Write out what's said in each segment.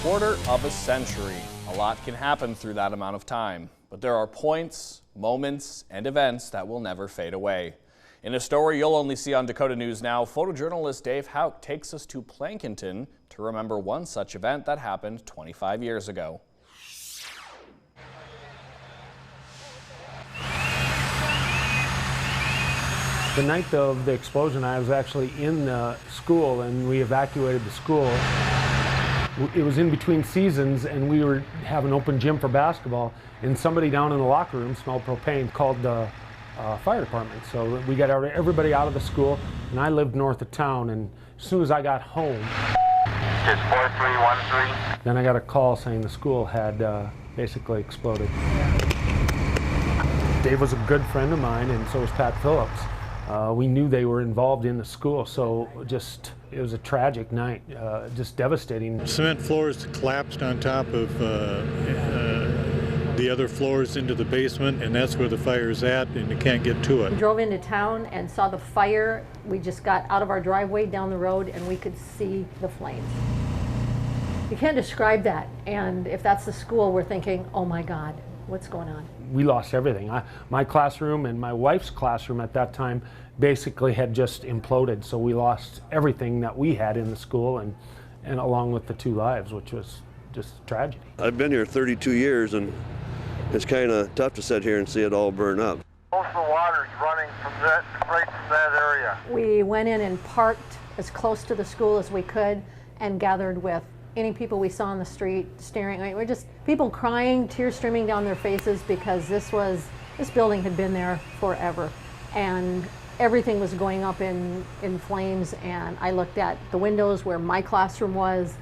quarter of a century. A lot can happen through that amount of time, but there are points, moments, and events that will never fade away. In a story you'll only see on Dakota News Now, photojournalist Dave Houck takes us to Plankinton to remember one such event that happened 25 years ago. The night of the explosion, I was actually in the school and we evacuated the school. It was in between seasons and we were having an open gym for basketball, and somebody down in the locker room smelled propane, called the fire department. So we got everybody out of the school, and I lived north of town, and as soon as I got home, It's 4313. then I got a call saying the school had basically exploded. Dave was a good friend of mine, and so was Pat Phillips. We knew they were involved in the school, so it was a tragic night, just devastating. Cement floors collapsed on top of the other floors into the basement, and that's where the fire is at, and you can't get to We it. drove into town and saw the fire. We just got out of our driveway down the road and we could see the flames. You can't describe that, and if that's the school, we're thinking, oh my God, what's going on? We lost everything. My classroom and my wife's classroom at that time basically had just imploded, so we lost everything that we had in the school, and along with the 2 lives, which was just a tragedy. I've been here 32 years, and it's kind of tough to sit here and see it all burn up. Most of the water's running from right from that area. We went in and parked as close to the school as we could and gathered with any people we saw on the street staring. I mean, we're just people crying, tears streaming down their faces, because this building had been there forever, and everything was going up in flames. And I looked at the windows where my classroom was.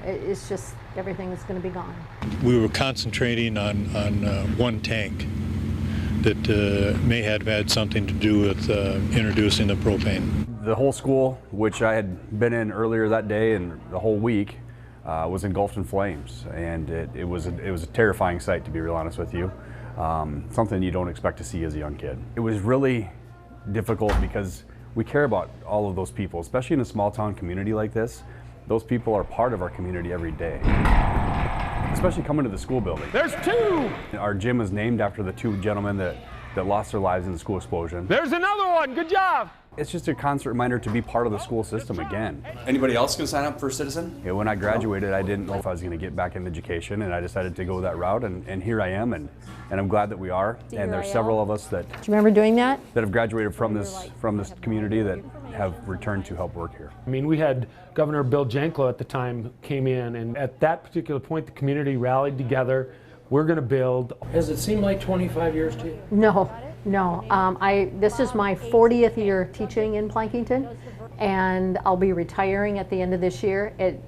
It's just everything is going to be gone. We were concentrating on one tank that may have had something to do with introducing the propane. The whole school, which I had been in earlier that day and the whole week, was engulfed in flames, and it was a terrifying sight, to be real honest with you. Something you don't expect to see as a young kid. It was really difficult because we care about all of those people, especially in a small town community like this. Those people are part of our community every day, especially coming to the school building. There's 2! Our gym is named after the 2 gentlemen that lost their lives in the school explosion. There's another one, good job! It's just a constant reminder to be part of the school system again. Anybody else can sign up for Citizen? Yeah, when I graduated, I didn't know if I was going to get back in education, and I decided to go that route, and here I am, and I'm glad that we are. And there's several of us that Do you remember doing that? have graduated from this community that have returned to help work here. I mean, we had Governor Bill Janklow at the time came in, and at that particular point, the community rallied together. We're going to build. Has it seemed like 25 years to you? No. This is my 40th year teaching in Plankinton, and I'll be retiring at the end of this year. It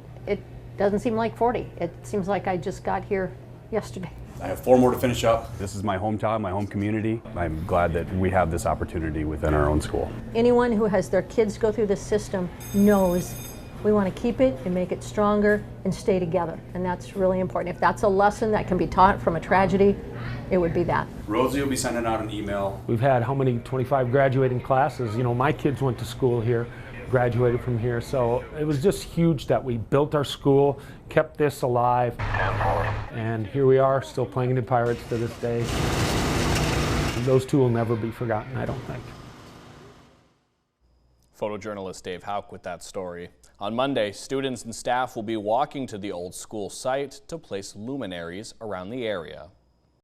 doesn't seem like 40. It seems like I just got here yesterday. I have 4 more to finish up. This is my hometown, my home community. I'm glad that we have this opportunity within our own school. Anyone who has their kids go through this system knows we want to keep it and make it stronger and stay together, and that's really important. If that's a lesson that can be taught from a tragedy, it would be that. Rosie will be sending out an email. We've had how many 25 graduating classes? You know, my kids went to school here, graduated from here, so it was just huge that we built our school, kept this alive, and here we are, still playing the Pirates to this day. Those 2 will never be forgotten, I don't think. Photojournalist Dave Houck with that story. On Monday, students and staff will be walking to the old school site to place luminaries around the area.